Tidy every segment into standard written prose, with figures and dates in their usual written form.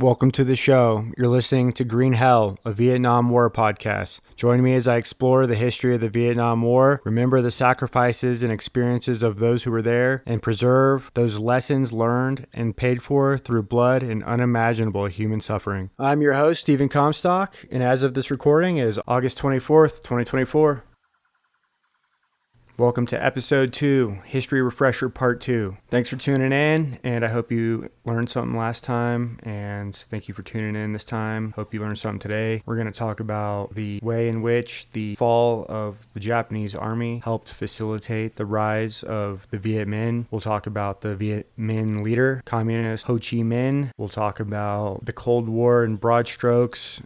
Welcome to the show. You're listening to Green Hell, a Vietnam War podcast. Join me as I explore the history of the Vietnam War, remember the sacrifices and experiences of those who were there, and preserve those lessons learned and paid for through blood and unimaginable human suffering. I'm your host, Stephen Comstock, and as of this recording is August 24th, 2024. Welcome to episode 2, History Refresher Part 2. Thanks for tuning in, and I hope you learned something last time, and thank you for tuning in this time. Hope you learned something today. We're going to talk about the way in which the fall of the Japanese army helped facilitate the rise of the Viet Minh. We'll talk about the Viet Minh leader, Communist Ho Chi Minh. We'll talk about the Cold War in broad strokes.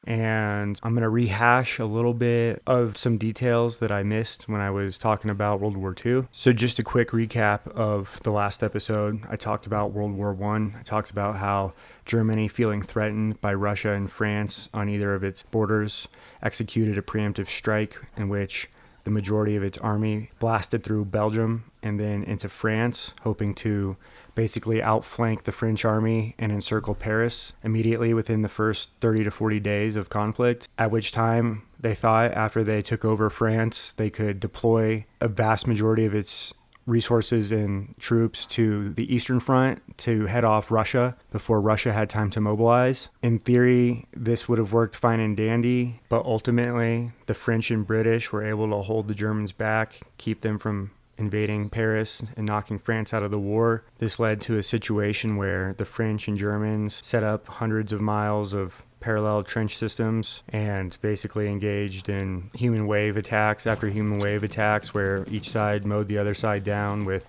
And I'm going to rehash a little bit of some details that I missed when I was talking about World War II. So just a quick recap of the last episode. I talked about World War I. I talked about how Germany, feeling threatened by Russia and France on either of its borders, executed a preemptive strike in which the majority of its army blasted through Belgium and then into France, hoping to basically outflank the French army and encircle Paris immediately within the first 30 to 40 days of conflict, at which time they thought after they took over France, they could deploy a vast majority of its resources and troops to the Eastern Front to head off Russia before Russia had time to mobilize. In theory, this would have worked fine and dandy, but ultimately the French and British were able to hold the Germans back, keep them from invading Paris and knocking France out of the war. This led to a situation where the French and Germans set up hundreds of miles of parallel trench systems and basically engaged in human wave attacks after human wave attacks where each side mowed the other side down with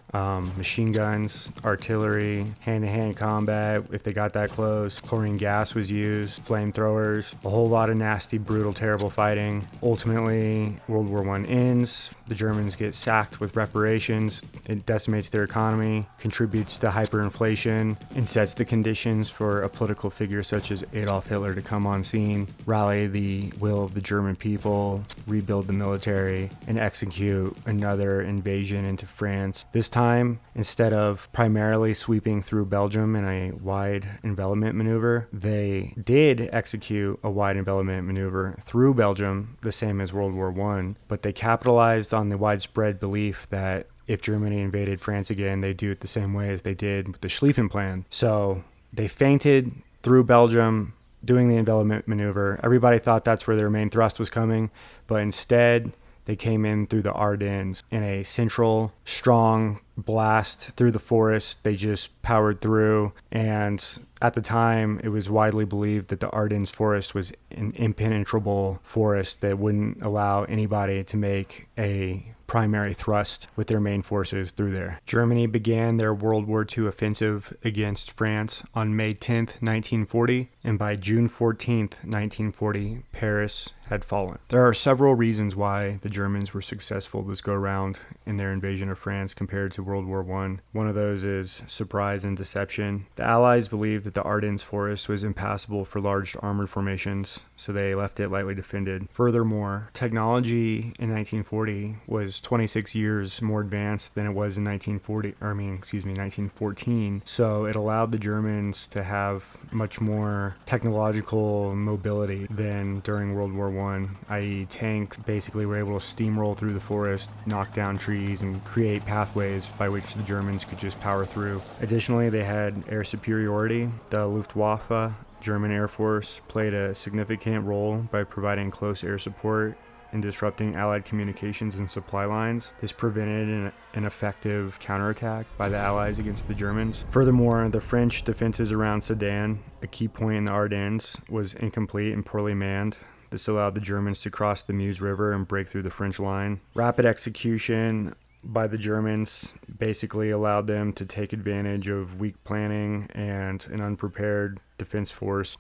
machine guns, artillery, hand-to-hand combat if they got that close. Chlorine gas was used, flamethrowers, a whole lot of nasty, brutal, terrible fighting. Ultimately, World War I ends. The Germans get sacked with reparations. It decimates their economy, contributes to hyperinflation, and sets the conditions for a political figure such as Adolf Hitler to come on scene, rally the will of the German people, rebuild the military, and execute another invasion into France. This time, instead of primarily sweeping through Belgium in a wide envelopment maneuver, they did execute a wide envelopment maneuver through Belgium, the same as World War I, but they capitalized on the widespread belief that if Germany invaded France again, they'd do it the same way as they did with the Schlieffen Plan. So they feinted through Belgium, doing the envelopment maneuver. Everybody thought that's where their main thrust was coming, but instead they came in through the Ardennes in a central, strong blast through the forest. They just powered through, and at the time it was widely believed that the Ardennes forest was an impenetrable forest that wouldn't allow anybody to make a primary thrust with their main forces through there. Germany began their World War II offensive against France on May 10th, 1940, and by June 14th, 1940, Paris had fallen. There are several reasons why the Germans were successful this go-around in their invasion of France compared to World War I. One of those is surprise and deception. The Allies believed that the Ardennes forest was impassable for large armored formations, so they left it lightly defended. Furthermore, technology in 1940 was 26 years more advanced than it was in 1914, so it allowed the Germans to have much more technological mobility than during World War I, i.e. tanks basically were able to steamroll through the forest, knock down trees, and create pathways by which the Germans could just power through. Additionally, they had air superiority. The Luftwaffe, German Air Force, played a significant role by providing close air support and disrupting Allied communications and supply lines. This prevented an effective counterattack by the Allies against the Germans. Furthermore, the French defenses around Sedan, a key point in the Ardennes, was incomplete and poorly manned. This allowed the Germans to cross the Meuse River and break through the French line. Rapid execution by the Germans basically allowed them to take advantage of weak planning and an unprepared defense force.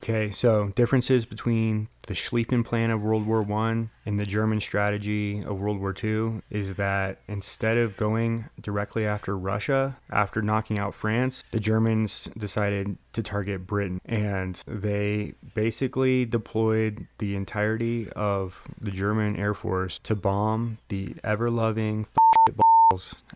Okay, so differences between the Schlieffen Plan of World War I and the German strategy of World War II is that instead of going directly after Russia, after knocking out France, the Germans decided to target Britain. And they basically deployed the entirety of the German Air Force to bomb the ever-loving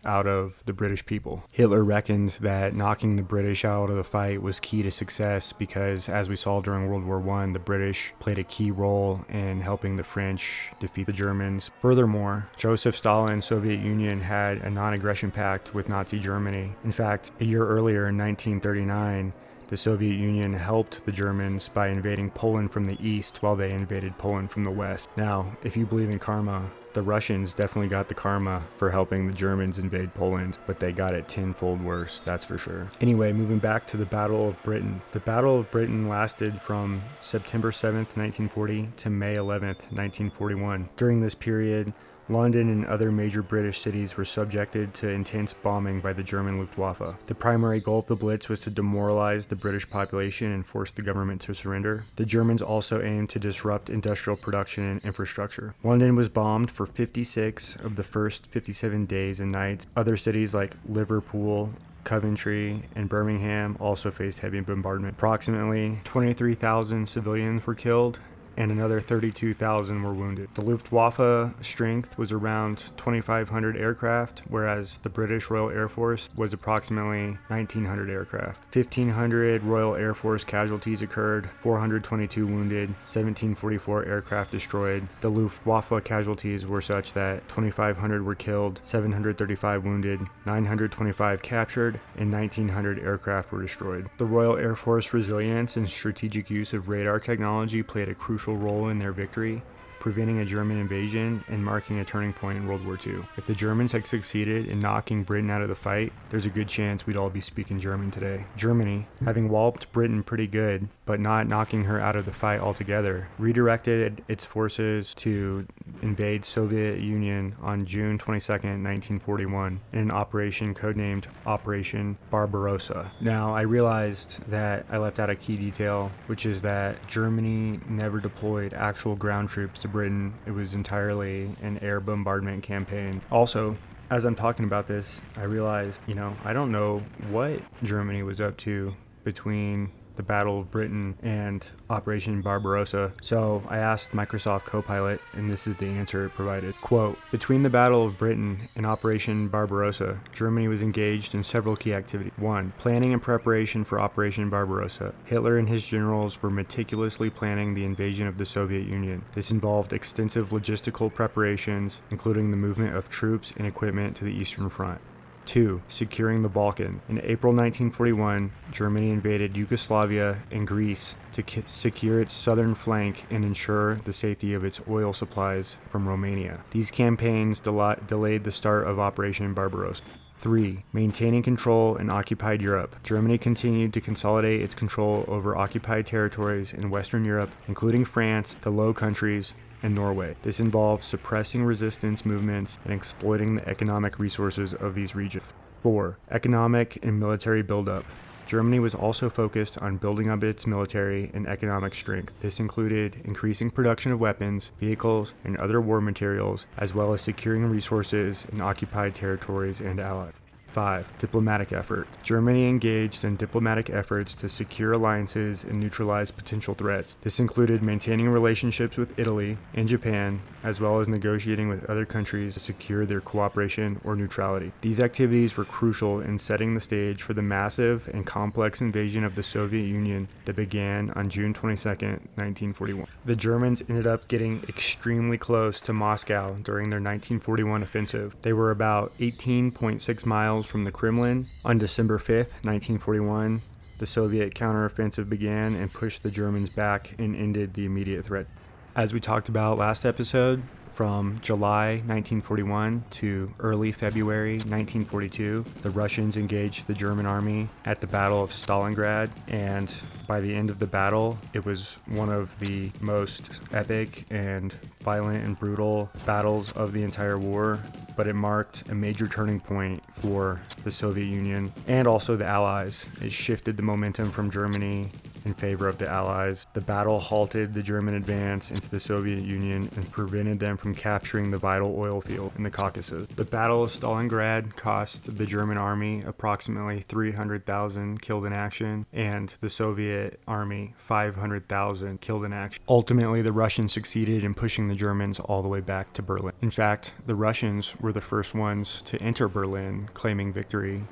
out of the British people. Hitler reckoned that knocking the British out of the fight was key to success because, as we saw during World War I, the British played a key role in helping the French defeat the Germans. Furthermore, Joseph Stalin's Soviet Union had a non-aggression pact with Nazi Germany. In fact, a year earlier in 1939, the Soviet Union helped the Germans by invading Poland from the east while they invaded Poland from the west. Now, if you believe in karma, the Russians definitely got the karma for helping the Germans invade Poland, but they got it tenfold worse, that's for sure. Anyway, moving back to the Battle of Britain. The Battle of Britain lasted from September 7th, 1940 to May 11th, 1941. During this period, London and other major British cities were subjected to intense bombing by the German Luftwaffe. The primary goal of the Blitz was to demoralize the British population and force the government to surrender. The Germans also aimed to disrupt industrial production and infrastructure. London was bombed for 56 of the first 57 days and nights. Other cities like Liverpool, Coventry, and Birmingham also faced heavy bombardment. Approximately 23,000 civilians were killed, and another 32,000 were wounded. The Luftwaffe strength was around 2,500 aircraft, whereas the British Royal Air Force was approximately 1,900 aircraft. 1,500 Royal Air Force casualties occurred, 422 wounded, 1,744 aircraft destroyed. The Luftwaffe casualties were such that 2,500 were killed, 735 wounded, 925 captured, and 1,900 aircraft were destroyed. The Royal Air Force resilience and strategic use of radar technology played a crucial role in their victory, preventing a German invasion and marking a turning point in World War II. If the Germans had succeeded in knocking Britain out of the fight, there's a good chance we'd all be speaking German today. Germany, having walloped Britain pretty good, but not knocking her out of the fight altogether, redirected its forces to invade Soviet Union on June 22nd, 1941, in an operation codenamed Operation Barbarossa. Now, I realized that I left out a key detail, which is that Germany never deployed actual ground troops to Britain. It was entirely an air bombardment campaign. Also, as I'm talking about this, I realized, I don't know what Germany was up to between the Battle of Britain and Operation Barbarossa. So I asked Microsoft Copilot, and this is the answer it provided. Quote, between the Battle of Britain and Operation Barbarossa, Germany was engaged in several key activities. 1. Planning and preparation for Operation Barbarossa. Hitler and his generals were meticulously planning the invasion of the Soviet Union. This involved extensive logistical preparations, including the movement of troops and equipment to the Eastern Front. 2. Securing the Balkan. In April 1941, Germany invaded Yugoslavia and Greece to secure its southern flank and ensure the safety of its oil supplies from Romania. These campaigns delayed the start of Operation Barbarossa. 3. Maintaining control in occupied Europe. Germany continued to consolidate its control over occupied territories in Western Europe, including France, the Low Countries, and Norway. This involved suppressing resistance movements and exploiting the economic resources of these regions. 4. Economic and military buildup. Germany was also focused on building up its military and economic strength. This included increasing production of weapons, vehicles, and other war materials, as well as securing resources in occupied territories and allies. 5. Diplomatic effort. Germany engaged in diplomatic efforts to secure alliances and neutralize potential threats. This included maintaining relationships with Italy and Japan, as well as negotiating with other countries to secure their cooperation or neutrality. These activities were crucial in setting the stage for the massive and complex invasion of the Soviet Union that began on June 22, 1941. The Germans ended up getting extremely close to Moscow during their 1941 offensive. They were about 18.6 miles from the Kremlin. On December 5th, 1941, the Soviet counteroffensive began and pushed the Germans back and ended the immediate threat. As we talked about last episode, from July 1941 to early February 1942, the Russians engaged the German army at the Battle of Stalingrad, and by the end of the battle, it was one of the most epic and violent and brutal battles of the entire war, but it marked a major turning point for the Soviet Union and also the Allies. It shifted the momentum from Germany in favor of the Allies. The battle halted the German advance into the Soviet Union and prevented them from capturing the vital oil field in the Caucasus. The Battle of Stalingrad cost the German army approximately 300,000 killed in action, and the Soviet army 500,000 killed in action. Ultimately, the Russians succeeded in pushing the Germans all the way back to Berlin. In fact, the Russians were the first ones to enter Berlin, claiming victory.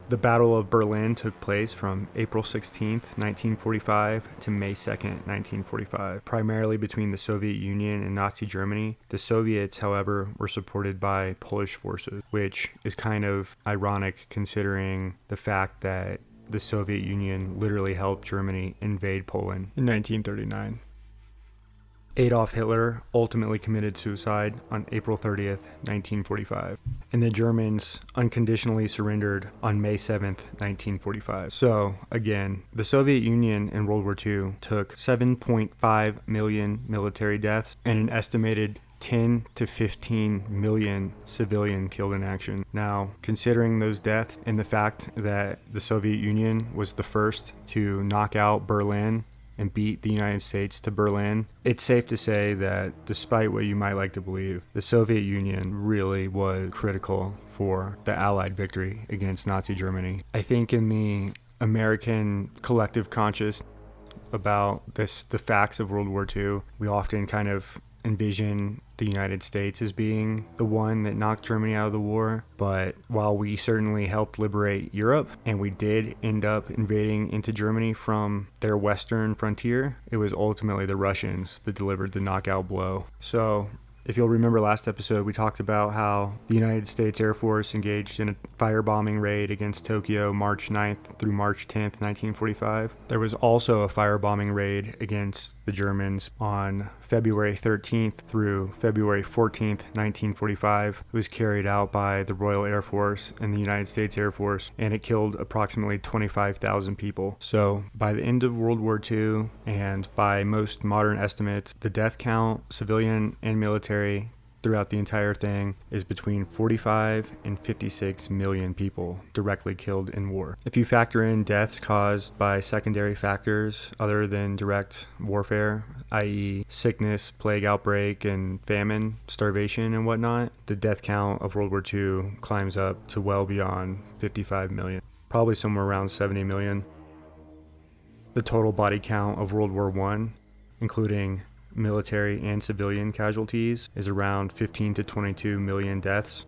The Battle of Berlin took place from April 16, 1945 to May 2, 1945, primarily between the Soviet Union and Nazi Germany. The Soviets, however, were supported by Polish forces, which is kind of ironic considering the fact that the Soviet Union literally helped Germany invade Poland in 1939. Adolf Hitler ultimately committed suicide on April 30th, 1945, and the Germans unconditionally surrendered on May 7th, 1945. So, again, the Soviet Union in World War II took 7.5 million military deaths and an estimated 10 to 15 million civilian killed in action. Now, considering those deaths and the fact that the Soviet Union was the first to knock out Berlin and beat the United States to Berlin, it's safe to say that despite what you might like to believe, the Soviet Union really was critical for the Allied victory against Nazi Germany. I think in the American collective conscious about the facts of World War II, we often kind of envision the United States as being the one that knocked Germany out of the war. But while we certainly helped liberate Europe, and we did end up invading into Germany from their western frontier, it was ultimately the Russians that delivered the knockout blow. So if you'll remember last episode, we talked about how the United States Air Force engaged in a firebombing raid against Tokyo March 9th through March 10th, 1945. There was also a firebombing raid against the Germans on February 13th through February 14th, 1945. It was carried out by the Royal Air Force and the United States Air Force, and it killed approximately 25,000 people. So by the end of World War II, and by most modern estimates, the death count, civilian and military, throughout the entire thing is between 45 and 56 million people directly killed in war. If you factor in deaths caused by secondary factors other than direct warfare, i.e. sickness, plague outbreak, and famine, starvation, and whatnot, the death count of World War II climbs up to well beyond 55 million, probably somewhere around 70 million. The total body count of World War I, including military and civilian casualties, is around 15 to 22 million deaths.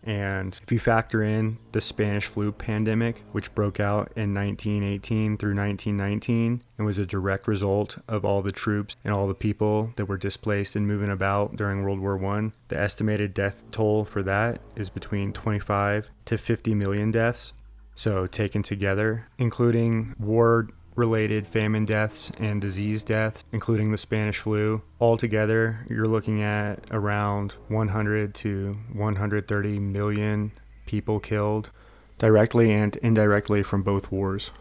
And if you factor in the Spanish flu pandemic, which broke out in 1918 through 1919 and was a direct result of all the troops and all the people that were displaced and moving about during World War I, the estimated death toll for that is between 25 to 50 million deaths. So taken together, including war-related famine deaths and disease deaths, including the Spanish flu, altogether you're looking at around 100 to 130 million people killed, directly and indirectly from both wars.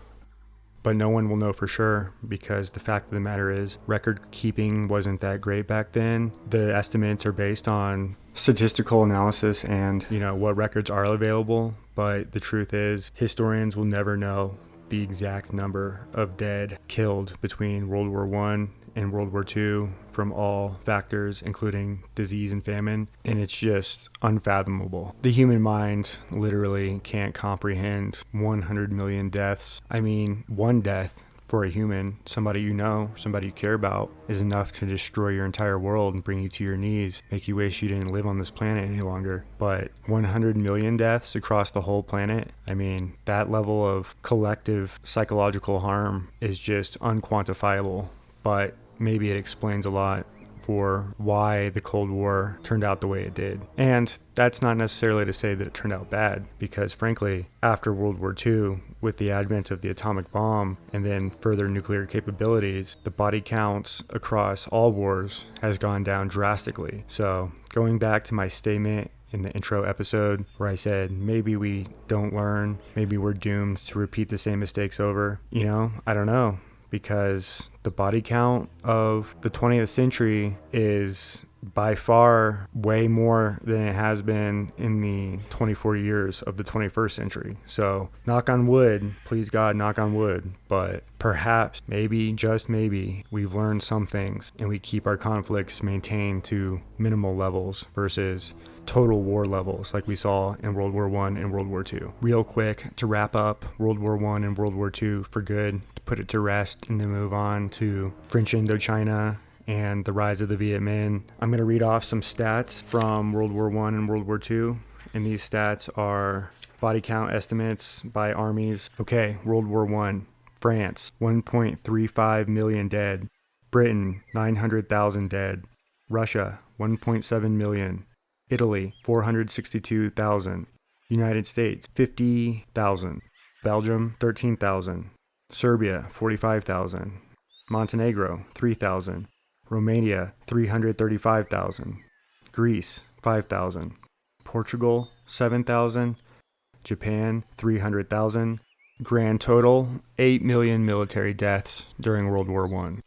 But no one will know for sure, because the fact of the matter is record keeping wasn't that great back then. The estimates are based on statistical analysis and, what records are available. But the truth is, historians will never know the exact number of dead killed between World War I and World War II from all factors, including disease and famine, and it's just unfathomable. The human mind literally can't comprehend 100 million deaths. I mean, one death for a human, somebody you know, somebody you care about, is enough to destroy your entire world and bring you to your knees, make you wish you didn't live on this planet any longer. But 100 million deaths across the whole planet, I mean, that level of collective psychological harm is just unquantifiable. But maybe it explains a lot for why the Cold War turned out the way it did. And that's not necessarily to say that it turned out bad, because frankly, after World War II, with the advent of the atomic bomb and then further nuclear capabilities, the body counts across all wars has gone down drastically. So going back to my statement in the intro episode where I said maybe we don't learn, maybe we're doomed to repeat the same mistakes over, I don't know. because the body count of the 20th century is by far way more than it has been in the 24 years of the 21st century. So knock on wood, please God, knock on wood. But perhaps, maybe, just maybe, we've learned some things and we keep our conflicts maintained to minimal levels versus total war levels like we saw in World War I and World War II. Real quick, to wrap up World War I and World War II for good, to put it to rest and to move on to French Indochina and the rise of the Viet Minh. I'm going to read off some stats from World War I and World War II, and these stats are body count estimates by armies. Okay, World War I, France, 1.35 million dead. Britain, 900,000 dead. Russia, 1.7 million. Italy, 462,000. United States, 50,000. Belgium, 13,000. Serbia, 45,000. Montenegro, 3,000. Romania, 335,000. Greece, 5,000. Portugal, 7,000. Japan, 300,000. Grand total, 8 million military deaths during World War I.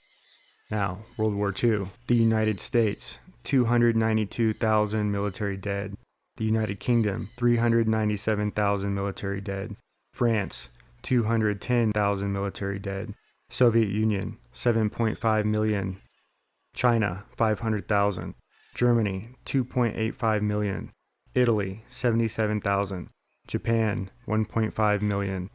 Now, World War II. The United States, 292,000 military dead. The United Kingdom, 397,000 military dead. France, 210,000 military dead. Soviet Union, 7.5 million. China, 500,000. Germany, 2.85 million. Italy, 77,000. Japan, 1.5 million.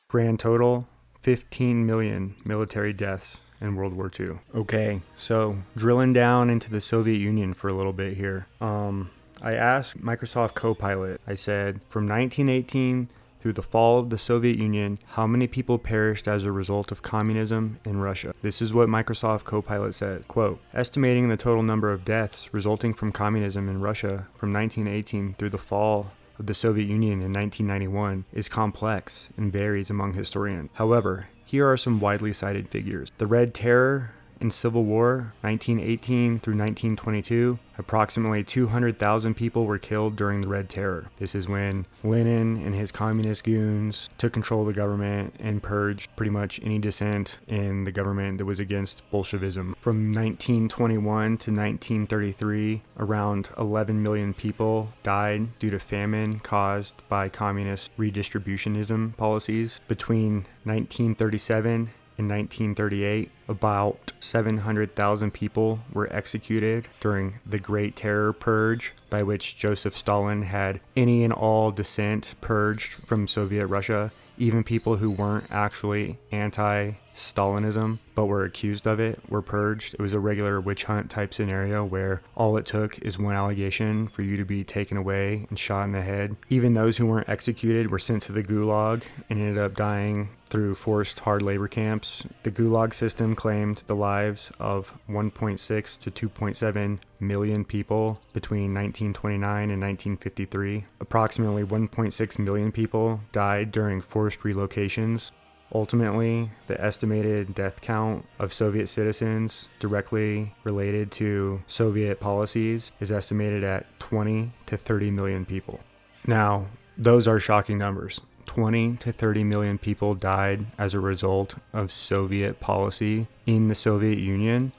Grand total, 15 million military deaths in World War II. Okay, so drilling down into the Soviet Union for a little bit here. I asked Microsoft Copilot, I said, from 1918 through the fall of the Soviet Union, how many people perished as a result of communism in Russia? This is what Microsoft Copilot said, quote, estimating the total number of deaths resulting from communism in Russia from 1918 through the fall of the Soviet Union in 1991 is complex and varies among historians. However, here are some widely cited figures. The Red Terror in Civil War, 1918 through 1922, approximately 200,000 people were killed during the Red Terror. This is when Lenin and his communist goons took control of the government and purged pretty much any dissent in the government that was against Bolshevism. From 1921 to 1933, around 11 million people died due to famine caused by communist redistributionism policies. Between 1937 in 1938, about 700,000 people were executed during the Great Terror Purge, by which Joseph Stalin had any and all dissent purged from Soviet Russia, even people who weren't actually anti-Stalinism but were accused of it were purged. It was a regular witch hunt type scenario where all it took is one allegation for you to be taken away and shot in the head. Even those who weren't executed were sent to the Gulag and ended up dying through forced hard labor camps. The Gulag system claimed the lives of 1.6 to 2.7 million people between 1929 and 1953. Approximately 1.6 million people died during forced relocations. Ultimately, the estimated death count of Soviet citizens directly related to Soviet policies is estimated at 20 to 30 million people. Now, those are shocking numbers. 20 to 30 million people died as a result of Soviet policy in the Soviet Union.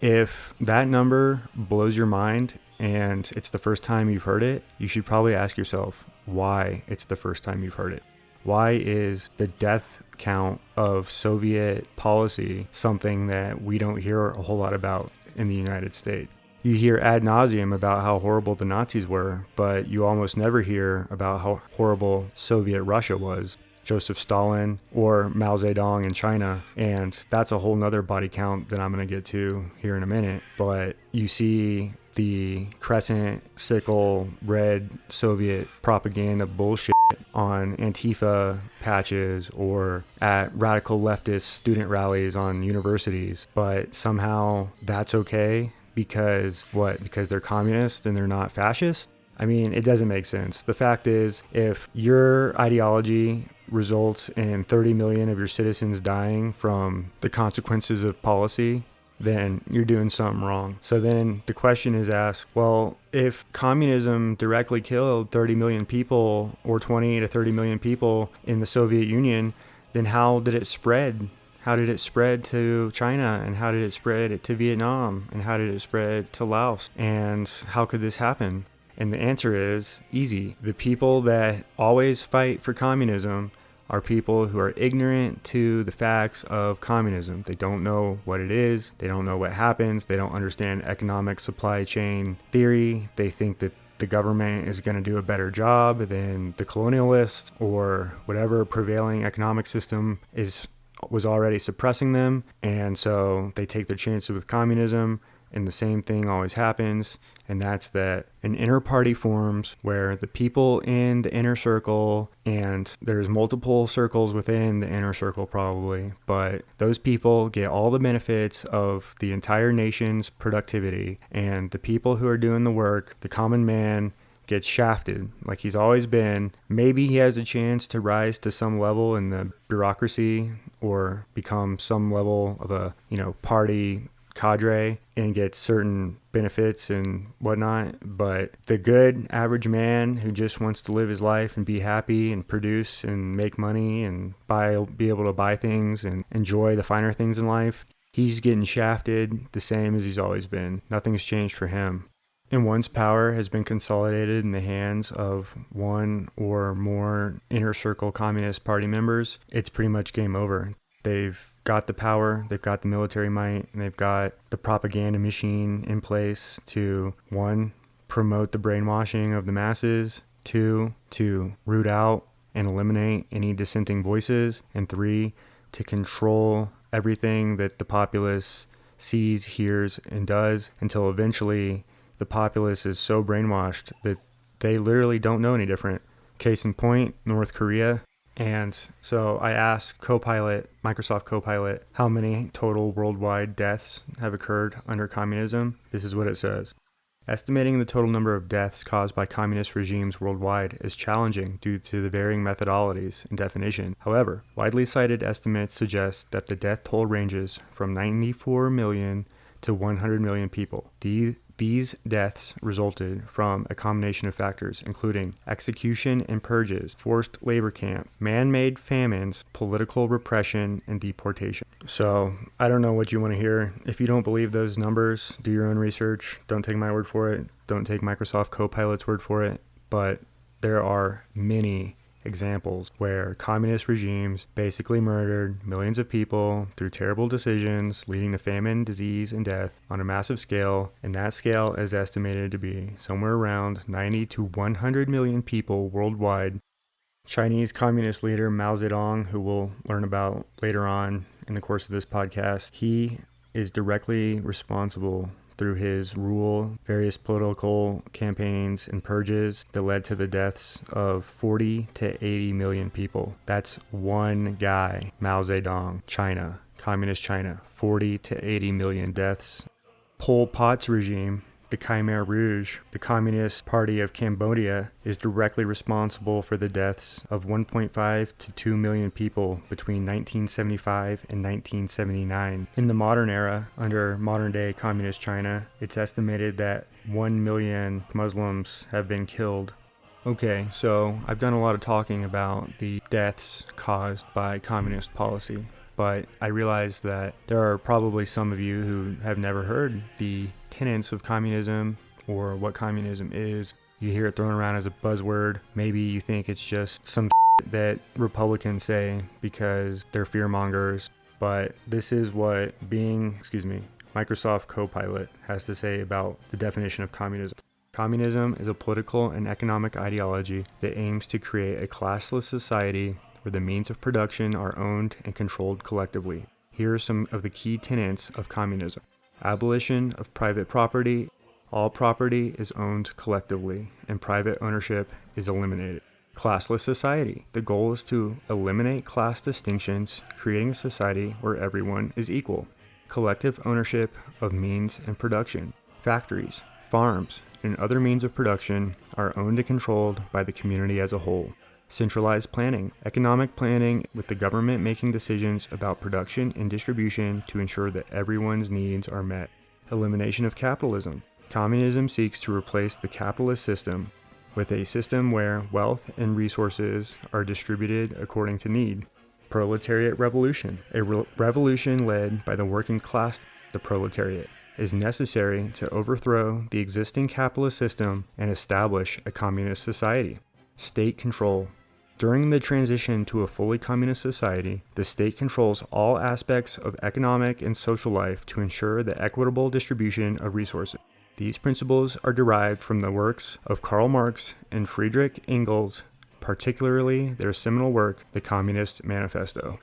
If that number blows your mind and it's the first time you've heard it, you should probably ask yourself why it's the first time you've heard it. Why is the death count of Soviet policy something that we don't hear a whole lot about in the United States? You hear ad nauseum about how horrible the Nazis were, but you almost never hear about how horrible Soviet Russia was, Joseph Stalin, or Mao Zedong in China. And that's a whole nother body count that I'm going to get to here in a minute. But you see the crescent, sickle, red Soviet propaganda bullshit on Antifa patches or at radical leftist student rallies on universities. But somehow that's okay. Because what? Because they're communist and they're not fascist? I mean, it doesn't make sense. The fact is, if your ideology results in 30 million of your citizens dying from the consequences of policy, then you're doing something wrong. So then the question is asked, well, if communism directly killed 30 million people or 20 to 30 million people in the Soviet Union, then how did it spread? How did it spread to China? And how did it spread to Vietnam? And how did it spread to Laos? And how could this happen? And the answer is easy. The people that always fight for communism are people who are ignorant to the facts of communism. They don't know what it is. They don't know what happens. They don't understand economic supply chain theory. They think that the government is going to do a better job than the colonialists or whatever prevailing economic system was already suppressing them. And so they take their chances with communism, and the same thing always happens. And that's that an inner party forms where the people in the inner circle, and there's multiple circles within the inner circle probably, but those people get all the benefits of the entire nation's productivity. And the people who are doing the work, the common man, gets shafted like he's always been. Maybe he has a chance to rise to some level in the bureaucracy or become some level of a, party cadre and get certain benefits and whatnot, but the good average man who just wants to live his life and be happy and produce and make money and be able to buy things and enjoy the finer things in life, he's getting shafted the same as he's always been. Nothing's changed for him. And once power has been consolidated in the hands of one or more inner circle Communist Party members, it's pretty much game over. They've got the power, they've got the military might, and they've got the propaganda machine in place to, 1, promote the brainwashing of the masses, 2, to root out and eliminate any dissenting voices, and 3, to control everything that the populace sees, hears, and does until eventually the populace is so brainwashed that they literally don't know any different. Case in point, North Korea. And so I asked Microsoft Copilot, how many total worldwide deaths have occurred under communism? This is what it says. Estimating the total number of deaths caused by communist regimes worldwide is challenging due to the varying methodologies and definition. However, widely cited estimates suggest that the death toll ranges from 94 million to 100 million people. These deaths resulted from a combination of factors, including execution and purges, forced labor camp, man-made famines, political repression, and deportation. So, I don't know what you want to hear. If you don't believe those numbers, do your own research. Don't take my word for it. Don't take Microsoft Copilot's word for it. But there are many examples where communist regimes basically murdered millions of people through terrible decisions, leading to famine, disease, and death on a massive scale, and that scale is estimated to be somewhere around 90 to 100 million people worldwide. Chinese communist leader Mao Zedong, who we'll learn about later on in the course of this podcast, he is directly responsible through his rule, various political campaigns and purges that led to the deaths of 40 to 80 million people. That's one guy, Mao Zedong, China, communist China, 40 to 80 million deaths. Pol Pot's regime, the Khmer Rouge, the Communist Party of Cambodia, is directly responsible for the deaths of 1.5 to 2 million people between 1975 and 1979. In the modern era, under modern-day Communist China, it's estimated that 1 million Muslims have been killed. Okay, so I've done a lot of talking about the deaths caused by communist policy, but I realize that there are probably some of you who have never heard the tenets of communism or what communism is. You hear it thrown around as a buzzword. Maybe you think it's just some that Republicans say because they're fearmongers, but this is what Microsoft Copilot has to say about the definition of communism. Communism is a political and economic ideology that aims to create a classless society where the means of production are owned and controlled collectively. Here are some of the key tenets of communism. Abolition of private property. All property is owned collectively, and private ownership is eliminated. Classless society. The goal is to eliminate class distinctions, creating a society where everyone is equal. Collective ownership of means and production. Factories, farms, and other means of production are owned and controlled by the community as a whole. Centralized planning. Economic planning with the government making decisions about production and distribution to ensure that everyone's needs are met. Elimination of capitalism. Communism seeks to replace the capitalist system with a system where wealth and resources are distributed according to need. Proletariat revolution. A revolution led by the working class, the proletariat, is necessary to overthrow the existing capitalist system and establish a communist society. State control. During the transition to a fully communist society, the state controls all aspects of economic and social life to ensure the equitable distribution of resources. These principles are derived from the works of Karl Marx and Friedrich Engels, particularly their seminal work, The Communist Manifesto.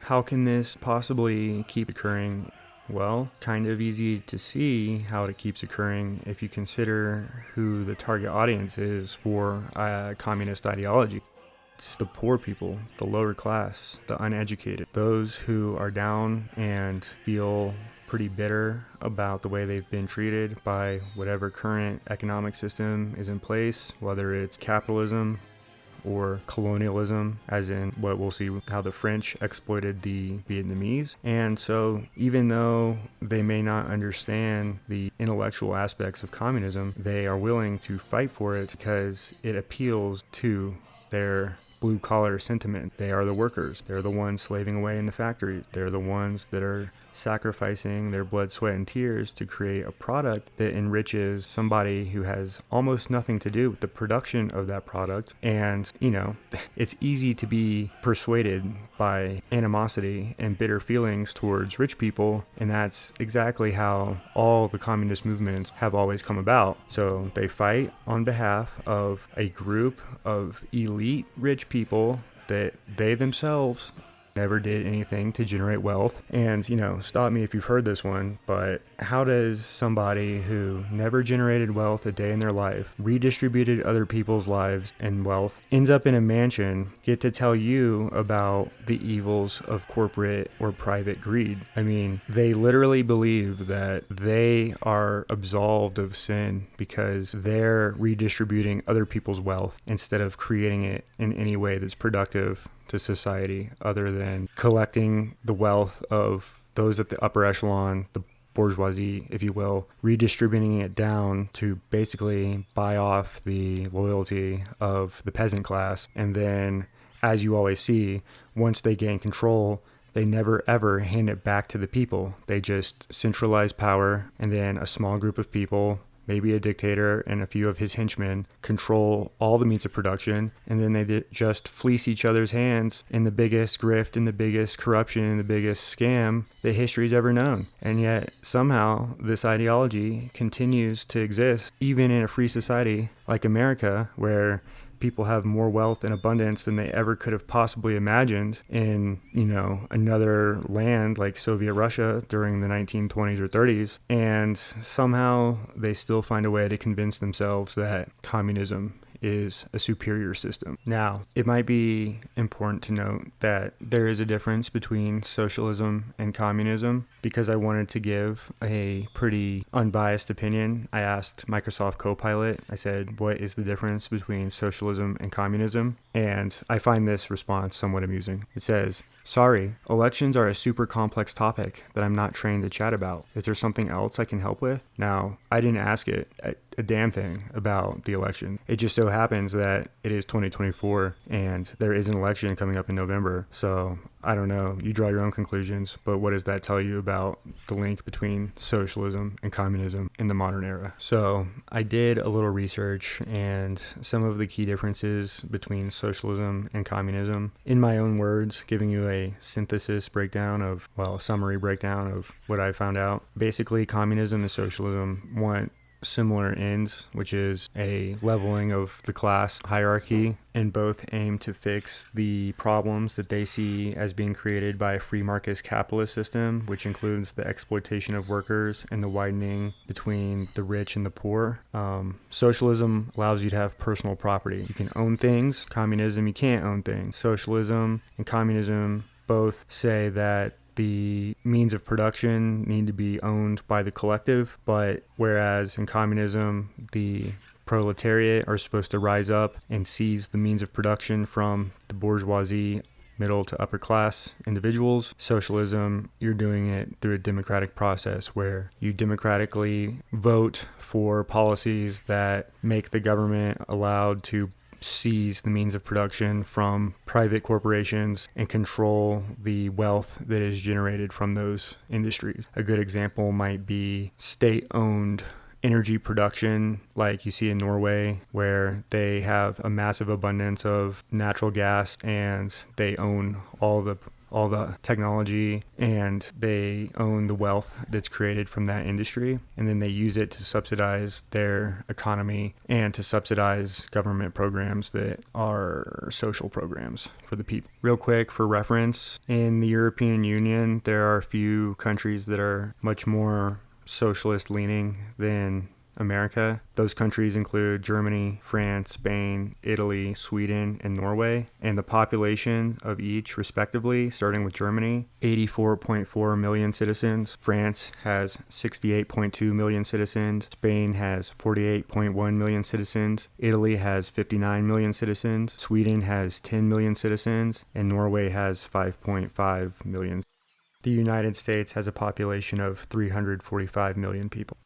How can this possibly keep occurring? Well, kind of easy to see how it keeps occurring if you consider who the target audience is for communist ideology. It's the poor people, the lower class, the uneducated, those who are down and feel pretty bitter about the way they've been treated by whatever current economic system is in place, whether it's capitalism or colonialism, as in what we'll see how the French exploited the Vietnamese. And so even though they may not understand the intellectual aspects of communism, they are willing to fight for it because it appeals to their blue collar sentiment. They are the workers. They're the ones slaving away in the factory. They're the ones that are sacrificing their blood, sweat, and tears to create a product that enriches somebody who has almost nothing to do with the production of that product. And, it's easy to be persuaded by animosity and bitter feelings towards rich people. And that's exactly how all the communist movements have always come about. So they fight on behalf of a group of elite rich people that they themselves never did anything to generate wealth. And, stop me if you've heard this one, but how does somebody who never generated wealth a day in their life, redistributed other people's lives and wealth, ends up in a mansion, get to tell you about the evils of corporate or private greed? I mean, they literally believe that they are absolved of sin because they're redistributing other people's wealth instead of creating it in any way that's productive to society, other than collecting the wealth of those at the upper echelon, the bourgeoisie, if you will, redistributing it down to basically buy off the loyalty of the peasant class. And then, as you always see, once they gain control, they never ever hand it back to the people. They just centralize power, and then a small group of people, maybe a dictator and a few of his henchmen, control all the means of production, and then they just fleece each other's hands in the biggest grift and the biggest corruption and the biggest scam that history's ever known. And yet somehow this ideology continues to exist even in a free society like America, where people have more wealth and abundance than they ever could have possibly imagined in, another land like Soviet Russia during the 1920s or 30s. And somehow they still find a way to convince themselves that communism is a superior system. Now, it might be important to note that there is a difference between socialism and communism. Because I wanted to give a pretty unbiased opinion, I asked Microsoft Copilot, I said, what is the difference between socialism and communism? And I find this response somewhat amusing. It says, sorry, elections are a super complex topic that I'm not trained to chat about. Is there something else I can help with? Now, I didn't ask it a damn thing about the election. It just so happens that it is 2024 and there is an election coming up in November. So I don't know, you draw your own conclusions, but what does that tell you about the link between socialism and communism in the modern era? So I did a little research, and some of the key differences between socialism and communism, in my own words, giving you a synthesis breakdown of, summary breakdown of what I found out. Basically, communism and socialism want similar ends, which is a leveling of the class hierarchy, and both aim to fix the problems that they see as being created by a free market capitalist system, which includes the exploitation of workers and the widening between the rich and the poor. Socialism allows you to have personal property. You can own things. Communism, you can't own things. Socialism and communism both say that the means of production need to be owned by the collective, but whereas in communism, the proletariat are supposed to rise up and seize the means of production from the bourgeoisie, middle to upper class individuals. Socialism, you're doing it through a democratic process where you democratically vote for policies that make the government allowed to seize the means of production from private corporations and control the wealth that is generated from those industries. A good example might be state-owned energy production like you see in Norway, where they have a massive abundance of natural gas and they own all the technology and they own the wealth that's created from that industry, and then they use it to subsidize their economy and to subsidize government programs that are social programs for the people. Real quick for reference, in the European Union there are a few countries that are much more socialist leaning than America. Those countries include Germany, France, Spain, Italy, Sweden, and Norway. And the population of each, respectively, starting with Germany, 84.4 million citizens. France has 68.2 million citizens. Spain has 48.1 million citizens. Italy has 59 million citizens. Sweden has 10 million citizens. And Norway has 5.5 million. The United States has a population of 345 million people.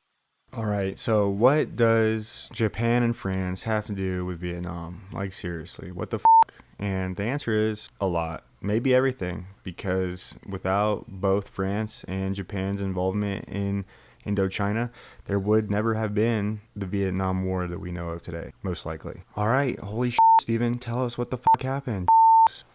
All right, so what does Japan and France have to do with Vietnam? Like, seriously, what the f***? And the answer is a lot. Maybe everything, because without both France and Japan's involvement in Indochina, there would never have been the Vietnam War that we know of today, most likely. All right, holy shit, Steven, tell us what the f*** happened.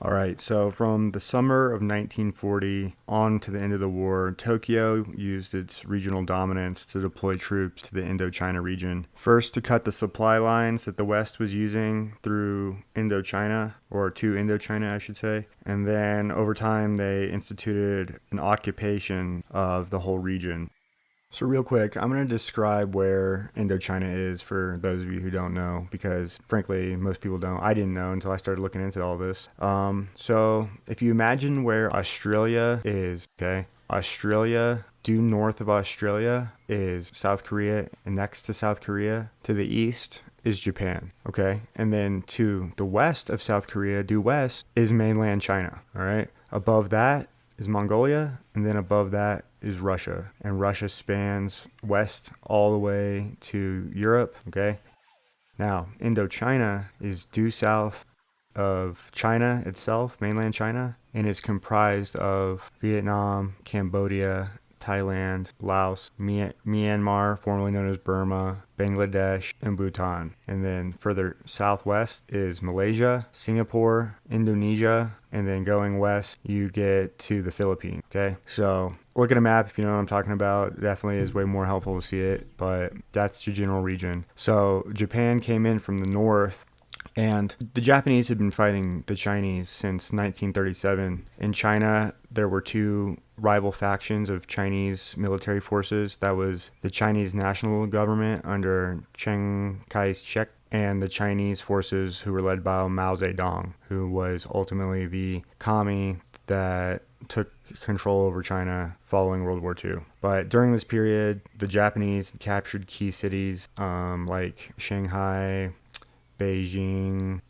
All right, so from the summer of 1940 on to the end of the war, Tokyo used its regional dominance to deploy troops to the Indochina region. First, to cut the supply lines that the West was using through Indochina, or to Indochina, I should say. And then over time, they instituted an occupation of the whole region. So real quick, I'm going to describe where Indochina is for those of you who don't know, because frankly, most people don't. I didn't know until I started looking into all this. So if you imagine where Australia is, okay, Australia, due north of Australia is South Korea, and next to South Korea, to the east, is Japan, okay? And then to the west of South Korea, due west, is mainland China, all right? Above that is Mongolia, and then above that is Russia. And Russia spans west all the way to Europe, okay? Now, Indochina is due south of China itself, mainland China, and is comprised of Vietnam, Cambodia, Thailand, Laos, Myanmar, formerly known as Burma, Bangladesh, and Bhutan. And then further southwest is Malaysia, Singapore, Indonesia, and then going west, you get to the Philippines, okay? So look at a map if you know what I'm talking about. It definitely is way more helpful to see it, but that's your general region. So Japan came in from the north, and the Japanese had been fighting the Chinese since 1937. In China, there were two rival factions of Chinese military forces. That was the Chinese national government under Chiang Kai-shek and the Chinese forces who were led by Mao Zedong, who was ultimately the commie that took control over China following World War II. But during this period, the Japanese captured key cities like Shanghai, Beijing,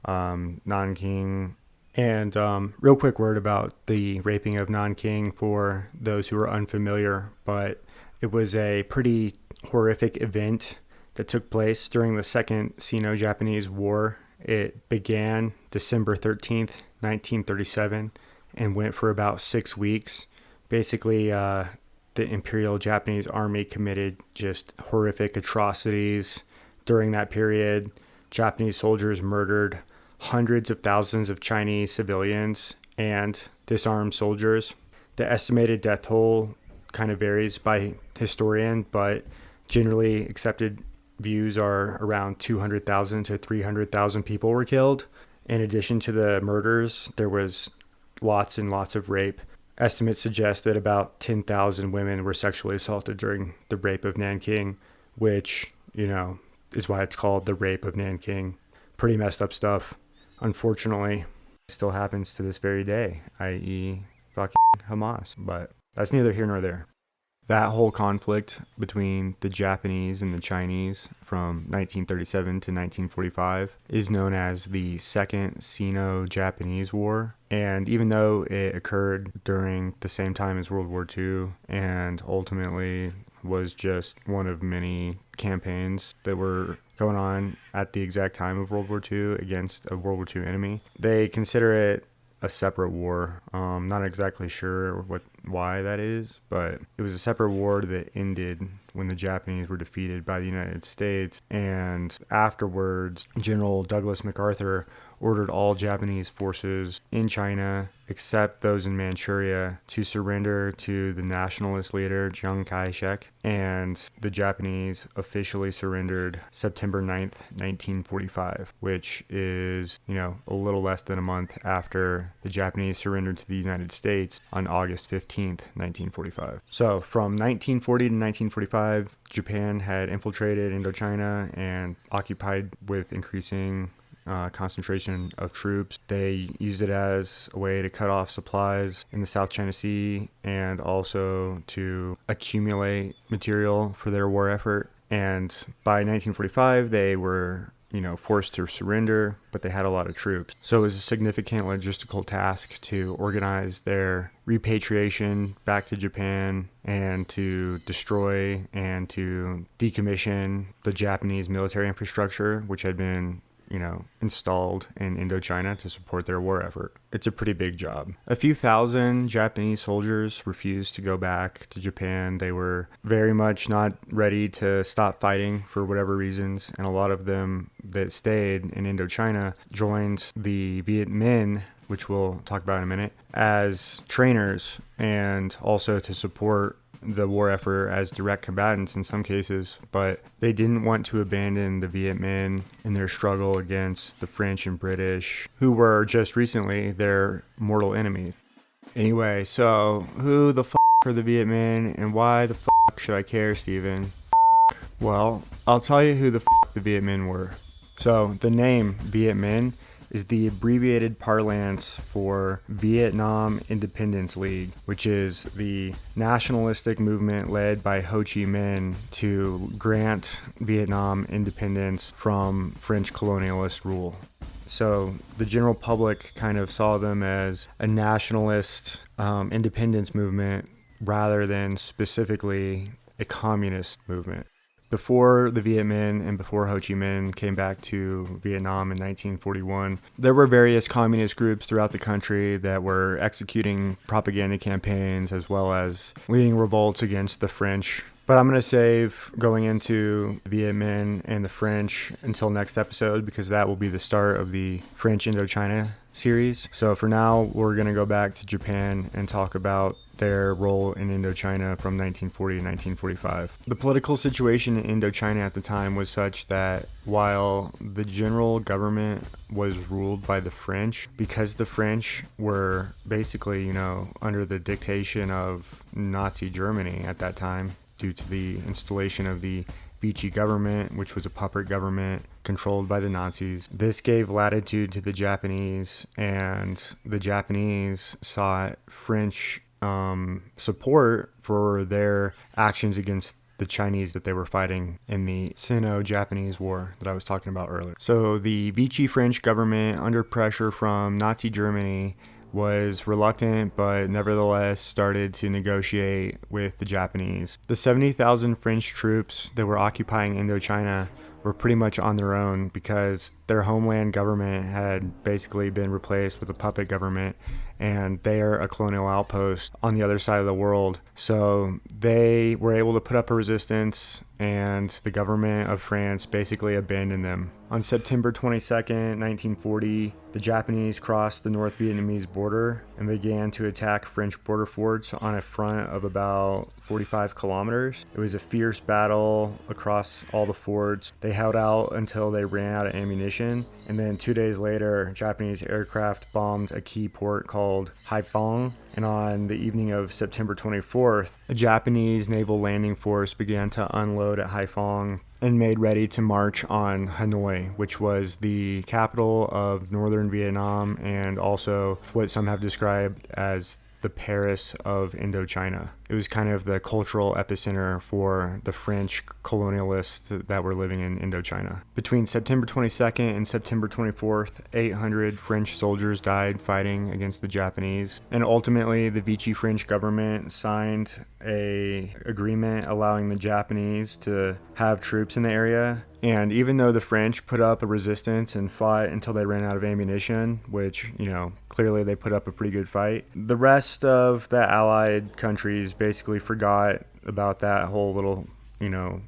Nanking. And real quick word about the raping of Nanking for those who are unfamiliar, but it was a pretty horrific event that took place during the Second Sino-Japanese War. It began December 13th, 1937, and went for about 6 weeks. Basically, the Imperial Japanese Army committed just horrific atrocities during that period. Japanese soldiers murdered hundreds of thousands of Chinese civilians and disarmed soldiers. The estimated death toll kind of varies by historian, but generally accepted views are around 200,000 to 300,000 people were killed. In addition to the murders, there was lots and lots of rape. Estimates suggest that about 10,000 women were sexually assaulted during the rape of Nanking, which, you know, is why it's called the rape of Nanking. Pretty messed up stuff. Unfortunately, it still happens to this very day, i.e. fucking Hamas. But that's neither here nor there. That whole conflict between the Japanese and the Chinese from 1937 to 1945 is known as the Second Sino-Japanese War. And even though it occurred during the same time as World War II and ultimately was just one of many campaigns that were going on at the exact time of World War II against a World War II enemy. They consider it a separate war. Not exactly sure why that is, but it was a separate war that ended when the Japanese were defeated by the United States. And afterwards, General Douglas MacArthur ordered all Japanese forces in China, except those in Manchuria, to surrender to the nationalist leader Chiang Kai-shek. And the Japanese officially surrendered September 9th, 1945, which is, a little less than a month after the Japanese surrendered to the United States on August 15th, 1945. So from 1940 to 1945, Japan had infiltrated Indochina and occupied with increasing concentration of troops. They used it as a way to cut off supplies in the South China Sea and also to accumulate material for their war effort. And by 1945, they were forced to surrender, but they had a lot of troops. So it was a significant logistical task to organize their repatriation back to Japan and to destroy and to decommission the Japanese military infrastructure, which had been installed in Indochina to support their war effort. It's a pretty big job. A few thousand Japanese soldiers refused to go back to Japan. They were very much not ready to stop fighting for whatever reasons, and a lot of them that stayed in Indochina joined the Viet Minh, which we'll talk about in a minute, as trainers and also to support the war effort as direct combatants in some cases, but they didn't want to abandon the Viet Minh in their struggle against the French and British, who were just recently their mortal enemies. Anyway, so who the are the Viet Minh and why the should I care, Steven? Well, I'll tell you who the Viet Minh were. So the name Viet Minh is the abbreviated parlance for Vietnam Independence League, which is the nationalistic movement led by Ho Chi Minh to grant Vietnam independence from French colonialist rule. So the general public kind of saw them as a nationalist independence movement rather than specifically a communist movement. Before the Viet Minh and before Ho Chi Minh came back to Vietnam in 1941, there were various communist groups throughout the country that were executing propaganda campaigns as well as leading revolts against the French. But I'm going to save going into Viet Minh and the French until next episode because that will be the start of the French Indochina series. So for now, we're going to go back to Japan and talk about their role in Indochina from 1940 to 1945. The political situation in Indochina at the time was such that while the general government was ruled by the French, because the French were basically, under the dictation of Nazi Germany at that time, due to the installation of the Vichy government, which was a puppet government controlled by the Nazis. This gave latitude to the Japanese, and the Japanese sought French support for their actions against the Chinese that they were fighting in the Sino-Japanese War that I was talking about earlier. So the Vichy French government, under pressure from Nazi Germany, was reluctant but nevertheless started to negotiate with the Japanese. The 70,000 French troops that were occupying Indochina were pretty much on their own because their homeland government had basically been replaced with a puppet government, and they're a colonial outpost on the other side of the world. So they were able to put up a resistance, and the government of France basically abandoned them. On September 22nd, 1940, the Japanese crossed the North Vietnamese border and began to attack French border forts on a front of about 45 kilometers. It was a fierce battle across all the forts. They held out until they ran out of ammunition, and then 2 days later, Japanese aircraft bombed a key port called Haiphong, and on the evening of September 24th, a Japanese naval landing force began to unload at Haiphong and made ready to march on Hanoi, which was the capital of northern Vietnam and also what some have described as the Paris of Indochina. It was kind of the cultural epicenter for the French colonialists that were living in Indochina. Between September 22nd and September 24th, 800 French soldiers died fighting against the Japanese. And ultimately, the Vichy French government signed a agreement allowing the Japanese to have troops in the area. And even though the French put up a resistance and fought until they ran out of ammunition, which, clearly they put up a pretty good fight, the rest of the Allied countries basically forgot about that whole little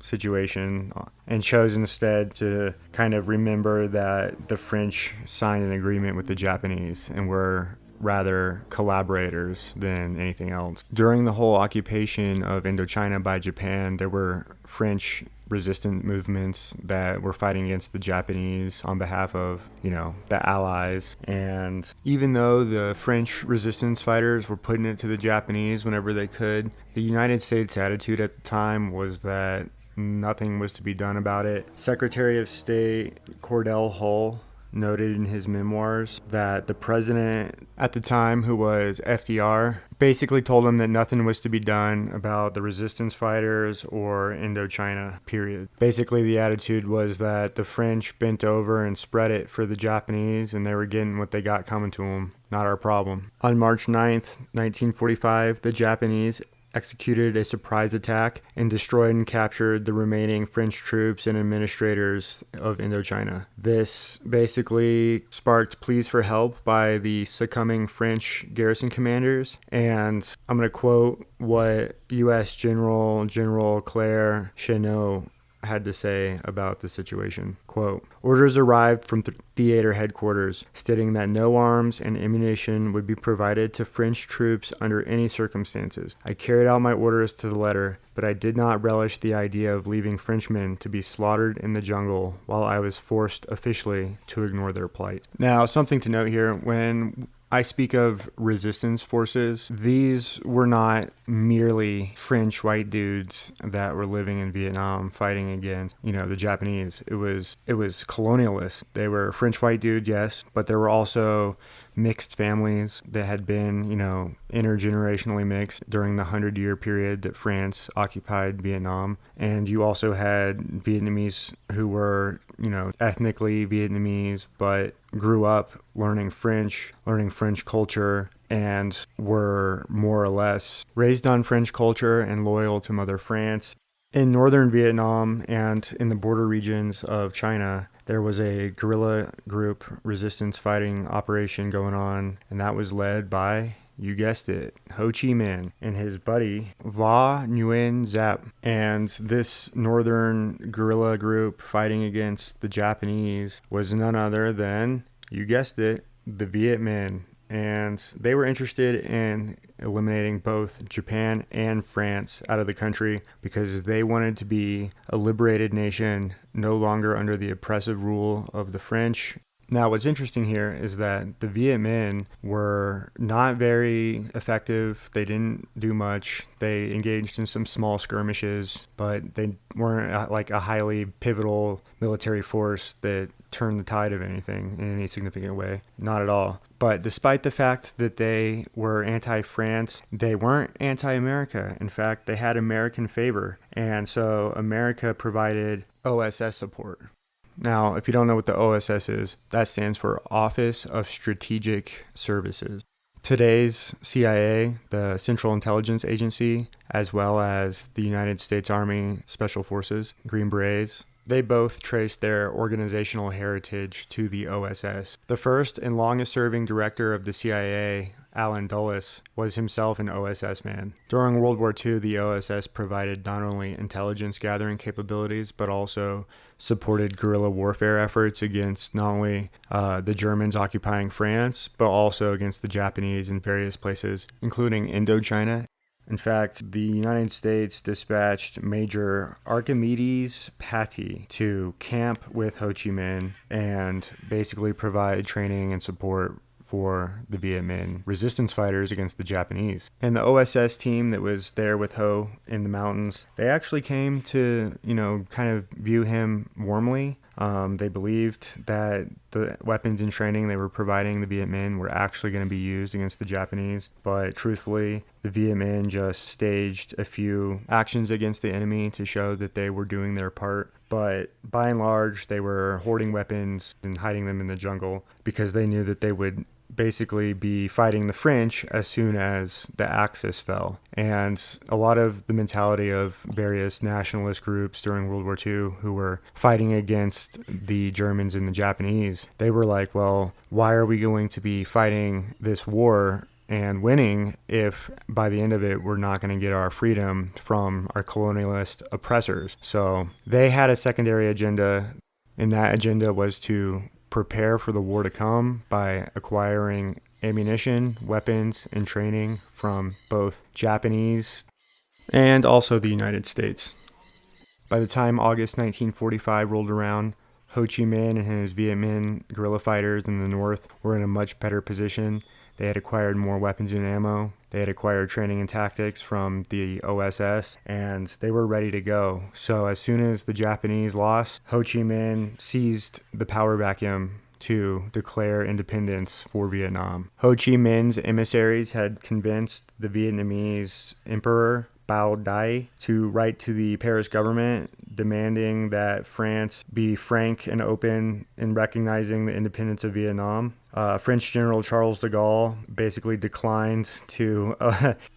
situation and chose instead to kind of remember that the French signed an agreement with the Japanese and were rather collaborators than anything else. During the whole occupation of Indochina by Japan, there were French resistant movements that were fighting against the Japanese on behalf of, the Allies. And even though the French resistance fighters were putting it to the Japanese whenever they could, the United States attitude at the time was that nothing was to be done about it. Secretary of State Cordell Hull noted in his memoirs that the president at the time, who was FDR, basically told him that nothing was to be done about the resistance fighters or Indochina, period. Basically, the attitude was that the French bent over and spread it for the Japanese, and they were getting what they got coming to them. Not our problem. On March 9th, 1945, the Japanese executed a surprise attack and destroyed and captured the remaining French troops and administrators of Indochina. This basically sparked pleas for help by the succumbing French garrison commanders, and I'm going to quote what U.S. General Claire Chenot had to say about the situation. Quote, "Orders arrived from theater headquarters stating that no arms and ammunition would be provided to French troops under any circumstances. I carried out my orders to the letter, but I did not relish the idea of leaving Frenchmen to be slaughtered in the jungle while I was forced officially to ignore their plight." Now, something to note here, when I speak of resistance forces, these were not merely French white dudes that were living in Vietnam fighting against, the Japanese. It was colonialists. They were French white dude, yes, but there were also mixed families that had been, intergenerationally mixed during the 100-year period that France occupied Vietnam. And you also had Vietnamese who were, ethnically Vietnamese, but grew up learning French culture, and were more or less raised on French culture and loyal to Mother France. In northern Vietnam and in the border regions of China, there was a guerrilla group resistance fighting operation going on, and that was led by, you guessed it, Ho Chi Minh and his buddy Va Nguyen Giap. And this northern guerrilla group fighting against the Japanese was none other than, you guessed it, the Viet Minh. And they were interested in eliminating both Japan and France out of the country because they wanted to be a liberated nation, no longer under the oppressive rule of the French. Now, what's interesting here is that the Viet Minh were not very effective. They didn't do much. They engaged in some small skirmishes, but they weren't like a highly pivotal military force that turned the tide of anything in any significant way. Not at all. But despite the fact that they were anti-France, they weren't anti-America. In fact, they had American favor. And so America provided OSS support. Now, if you don't know what the OSS is, that stands for Office of Strategic Services. Today's CIA, the Central Intelligence Agency, as well as the United States Army Special Forces, Green Berets, they both traced their organizational heritage to the OSS. The first and longest serving director of the CIA, Allen Dulles, was himself an OSS man. During World War II, the OSS provided not only intelligence gathering capabilities, but also supported guerrilla warfare efforts against not only the Germans occupying France, but also against the Japanese in various places, including Indochina. In fact, the United States dispatched Major Archimedes Patty to camp with Ho Chi Minh and basically provide training and support for the Viet Minh resistance fighters against the Japanese. And the OSS team that was there with Ho in the mountains, they actually came to, kind of view him warmly. They believed that the weapons and training they were providing the Viet Minh were actually going to be used against the Japanese, but truthfully, the Viet Minh just staged a few actions against the enemy to show that they were doing their part. But by and large, they were hoarding weapons and hiding them in the jungle because they knew that they would basically be fighting the French as soon as the Axis fell. And a lot of the mentality of various nationalist groups during World War II who were fighting against the Germans and the Japanese, they were like, well, why are we going to be fighting this war and winning if by the end of it we're not going to get our freedom from our colonialist oppressors? So they had a secondary agenda, and that agenda was to prepare for the war to come by acquiring ammunition, weapons, and training from both Japanese and also the United States. By the time August 1945 rolled around, Ho Chi Minh and his Viet Minh guerrilla fighters in the north were in a much better position. They had acquired more weapons and ammo. They had acquired training and tactics from the OSS, and they were ready to go. So as soon as the Japanese lost, Ho Chi Minh seized the power vacuum to declare independence for Vietnam. Ho Chi Minh's emissaries had convinced the Vietnamese emperor Bao Dai to write to the Paris government demanding that France be frank and open in recognizing the independence of Vietnam. French General Charles de Gaulle basically declined to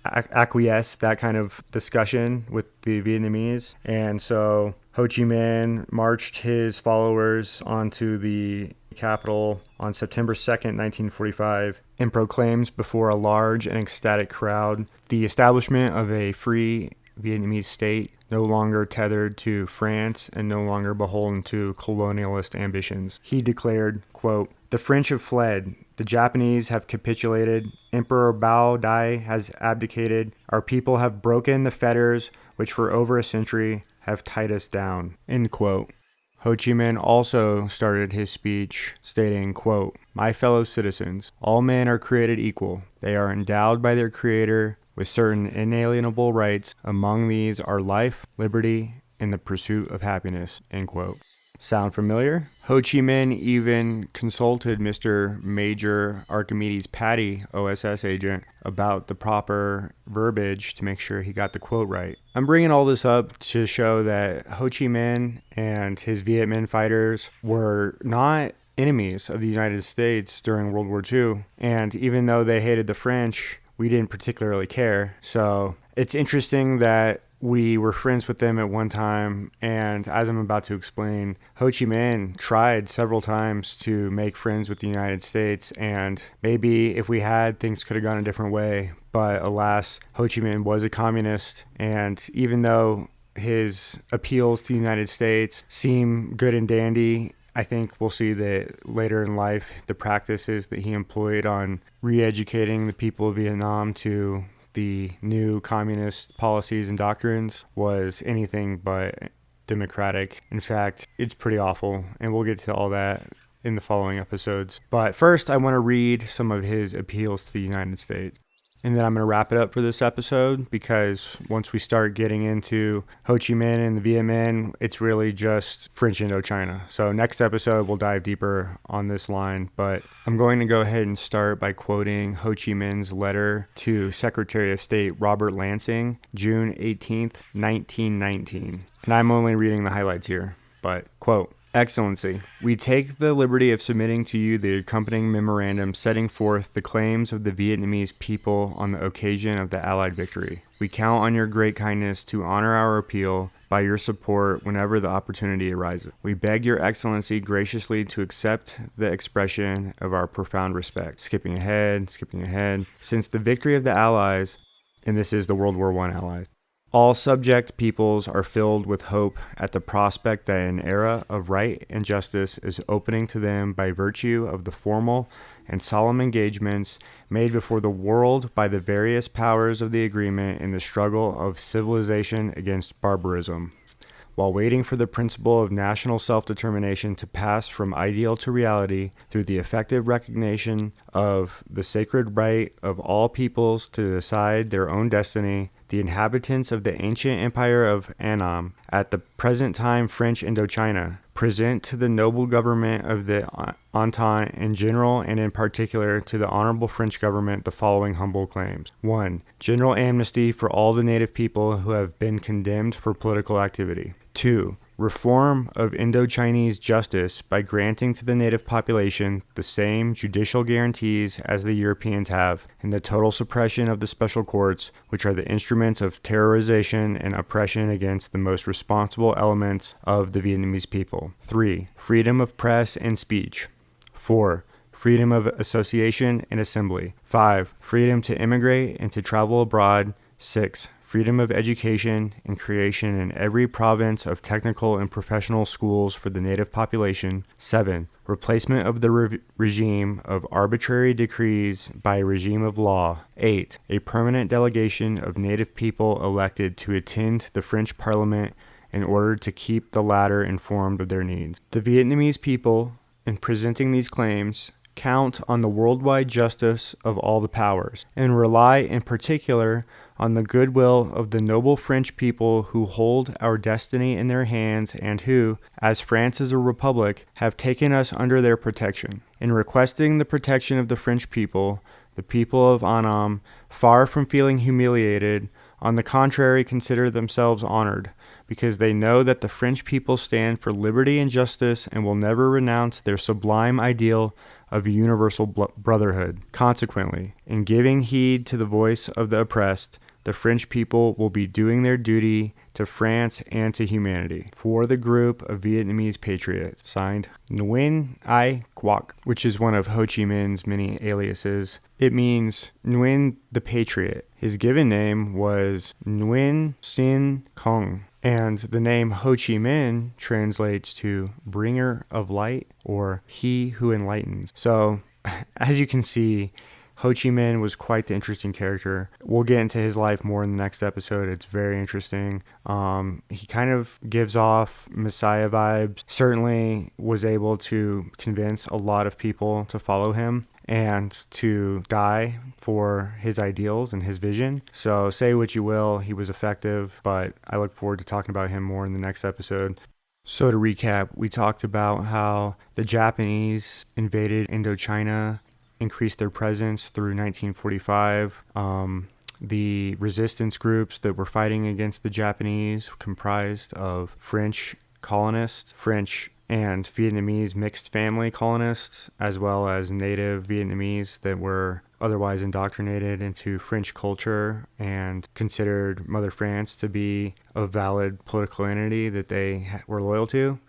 acquiesce that kind of discussion with the Vietnamese. And so Ho Chi Minh marched his followers onto the capital on September 2nd, 1945, and proclaims before a large and ecstatic crowd the establishment of a free Vietnamese state, no longer tethered to France and no longer beholden to colonialist ambitions. He declared, quote, "The French have fled. The Japanese have capitulated. Emperor Bao Dai has abdicated. Our people have broken the fetters which for over a century have tied us down." End quote. Ho Chi Minh also started his speech stating, quote, "My fellow citizens, all men are created equal. They are endowed by their Creator with certain inalienable rights. Among these are life, liberty, and the pursuit of happiness." End quote. Sound familiar? Ho Chi Minh even consulted Mr. Major Archimedes Patty, OSS agent, about the proper verbiage to make sure he got the quote right. I'm bringing all this up to show that Ho Chi Minh and his Viet Minh fighters were not enemies of the United States during World War II. And even though they hated the French, we didn't particularly care. So it's interesting that we were friends with them at one time, and as I'm about to explain, Ho Chi Minh tried several times to make friends with the United States, and maybe if we had, things could have gone a different way. But alas, Ho Chi Minh was a communist, and even though his appeals to the United States seem good and dandy, I think we'll see that later in life, the practices that he employed on re-educating the people of Vietnam to the new communist policies and doctrines was anything but democratic. In fact, it's pretty awful, and we'll get to all that in the following episodes. But first, I want to read some of his appeals to the United States. And then I'm going to wrap it up for this episode, because once we start getting into Ho Chi Minh and the Viet Minh, it's really just French Indochina. So next episode, we'll dive deeper on this line. But I'm going to go ahead and start by quoting Ho Chi Minh's letter to Secretary of State Robert Lansing, June 18th, 1919. And I'm only reading the highlights here, but quote, "Excellency, we take the liberty of submitting to you the accompanying memorandum setting forth the claims of the Vietnamese people on the occasion of the Allied victory. We count on your great kindness to honor our appeal by your support whenever the opportunity arises. We beg your Excellency graciously to accept the expression of our profound respect." Skipping ahead. "Since the victory of the Allies," and this is the World War I Allies, "all subject peoples are filled with hope at the prospect that an era of right and justice is opening to them by virtue of the formal and solemn engagements made before the world by the various powers of the agreement in the struggle of civilization against barbarism. While waiting for the principle of national self-determination to pass from ideal to reality through the effective recognition of the sacred right of all peoples to decide their own destiny, the inhabitants of the ancient empire of Annam, at the present time French Indochina, present to the noble government of the Entente in general and in particular to the honorable French government the following humble claims. 1. General amnesty for all the native people who have been condemned for political activity. 2. Reform of Indo-Chinese justice by granting to the native population the same judicial guarantees as the Europeans have, and the total suppression of the special courts, which are the instruments of terrorization and oppression against the most responsible elements of the Vietnamese people. 3. Freedom of press and speech. 4. Freedom of association and assembly. 5. Freedom to immigrate and to travel abroad. 6. Freedom of education and creation in every province of technical and professional schools for the native population. 7. Replacement of the regime of arbitrary decrees by a regime of law. 8. A permanent delegation of native people elected to attend the French Parliament in order to keep the latter informed of their needs. The Vietnamese people, in presenting these claims, count on the worldwide justice of all the powers, and rely in particular on the goodwill of the noble French people who hold our destiny in their hands and who, as France is a republic, have taken us under their protection. In requesting the protection of the French people, the people of Annam, far from feeling humiliated, on the contrary consider themselves honored, because they know that the French people stand for liberty and justice and will never renounce their sublime ideal of universal brotherhood. Consequently, in giving heed to the voice of the oppressed, the French people will be doing their duty to France and to humanity. For the group of Vietnamese patriots, signed Nguyen Ai Quoc, which is one of Ho Chi Minh's many aliases. It means Nguyen the Patriot. His given name was Nguyen Sin Kong, and the name Ho Chi Minh translates to bringer of light or he who enlightens. So, as you can see, Ho Chi Minh was quite the interesting character. We'll get into his life more in the next episode. It's very interesting. He kind of gives off Messiah vibes. Certainly was able to convince a lot of people to follow him and to die for his ideals and his vision. So say what you will, he was effective, but I look forward to talking about him more in the next episode. So to recap, we talked about how the Japanese invaded Indochina, increased their presence through 1945. The resistance groups that were fighting against the Japanese comprised of French colonists, French and Vietnamese mixed family colonists, as well as native Vietnamese that were otherwise indoctrinated into French culture and considered Mother France to be a valid political entity that they were loyal to.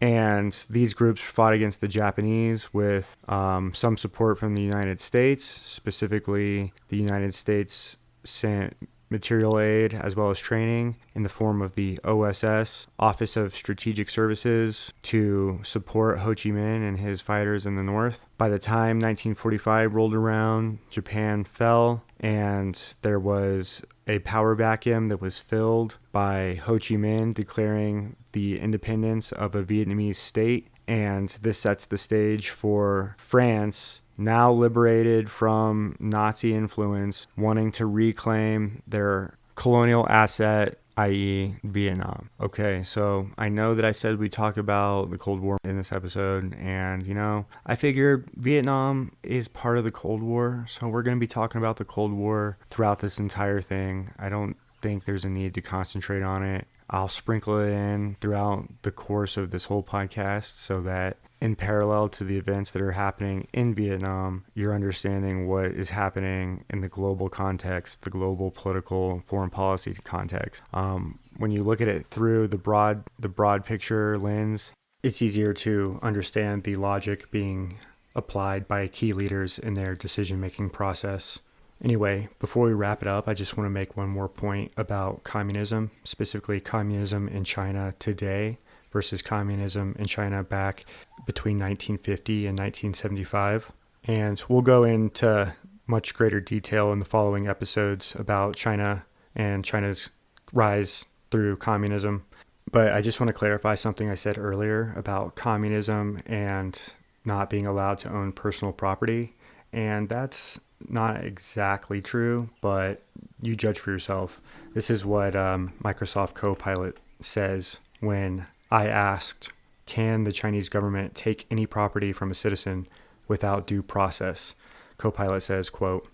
And these groups fought against the Japanese with some support from the United States. Specifically, the United States sent material aid as well as training in the form of the OSS, Office of Strategic Services, to support Ho Chi Minh and his fighters in the north. By the time 1945 rolled around, Japan fell, and there was a power vacuum that was filled by Ho Chi Minh declaring the independence of a Vietnamese state. And this sets the stage for France, now liberated from Nazi influence, wanting to reclaim their colonial asset, i.e. Vietnam. Okay, so I know that I said we talk about the Cold War in this episode, and I figured Vietnam is part of the Cold War, so we're going to be talking about the Cold War throughout this entire thing. I don't think there's a need to concentrate on it. I'll sprinkle it in throughout the course of this whole podcast so that in parallel to the events that are happening in Vietnam, you're understanding what is happening in the global context, the global political foreign policy context. When you look at it through the broad picture lens, it's easier to understand the logic being applied by key leaders in their decision-making process. Anyway, before we wrap it up, I just want to make one more point about communism, specifically communism in China today versus communism in China back between 1950 and 1975. And we'll go into much greater detail in the following episodes about China and China's rise through communism. But I just want to clarify something I said earlier about communism and not being allowed to own personal property. And that's not exactly true, but you judge for yourself. This is what Microsoft Copilot says when I asked can the Chinese government take any property from a citizen without due process? Copilot says, quote,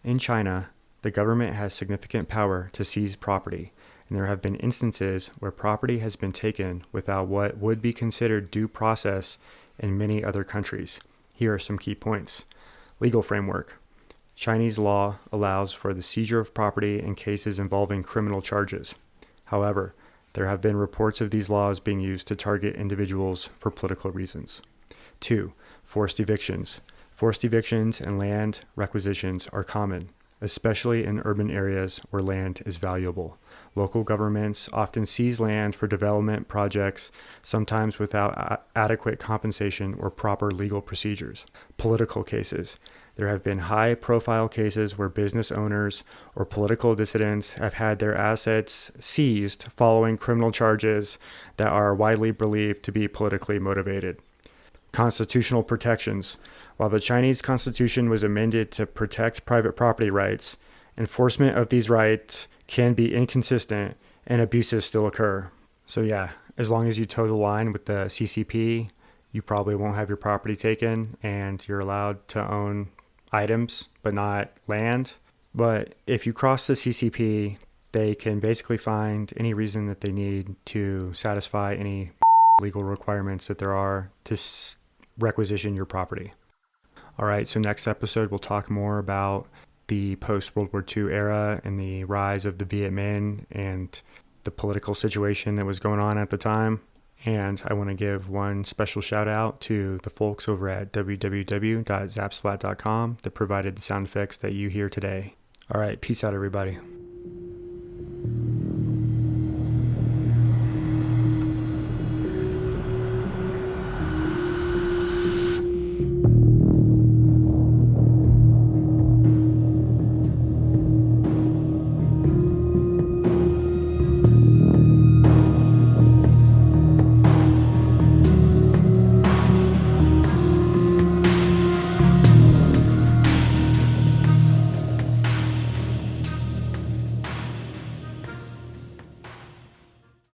"In China, the government has significant power to seize property, and there have been instances where property has been taken without what would be considered due process in many other countries. Here are some key points. Legal framework. Chinese law allows for the seizure of property in cases involving criminal charges. However, there have been reports of these laws being used to target individuals for political reasons. 2. Forced evictions. Forced evictions and land requisitions are common, especially in urban areas where land is valuable. Local governments often seize land for development projects, sometimes without adequate compensation or proper legal procedures. Political cases. There have been high-profile cases where business owners or political dissidents have had their assets seized following criminal charges that are widely believed to be politically motivated. Constitutional protections. While the Chinese Constitution was amended to protect private property rights, enforcement of these rights can be inconsistent and abuses still occur. So yeah, as long as you toe the line with the CCP, you probably won't have your property taken and you're allowed to own items, but not land. But if you cross the CCP, they can basically find any reason that they need to satisfy any legal requirements that there are to requisition your property. All right, so next episode we'll talk more about the post-World War II era and the rise of the Viet Minh and the political situation that was going on at the time. And I want to give one special shout out to the folks over at www.zapsplat.com that provided the sound effects that you hear today. All right, peace out, everybody.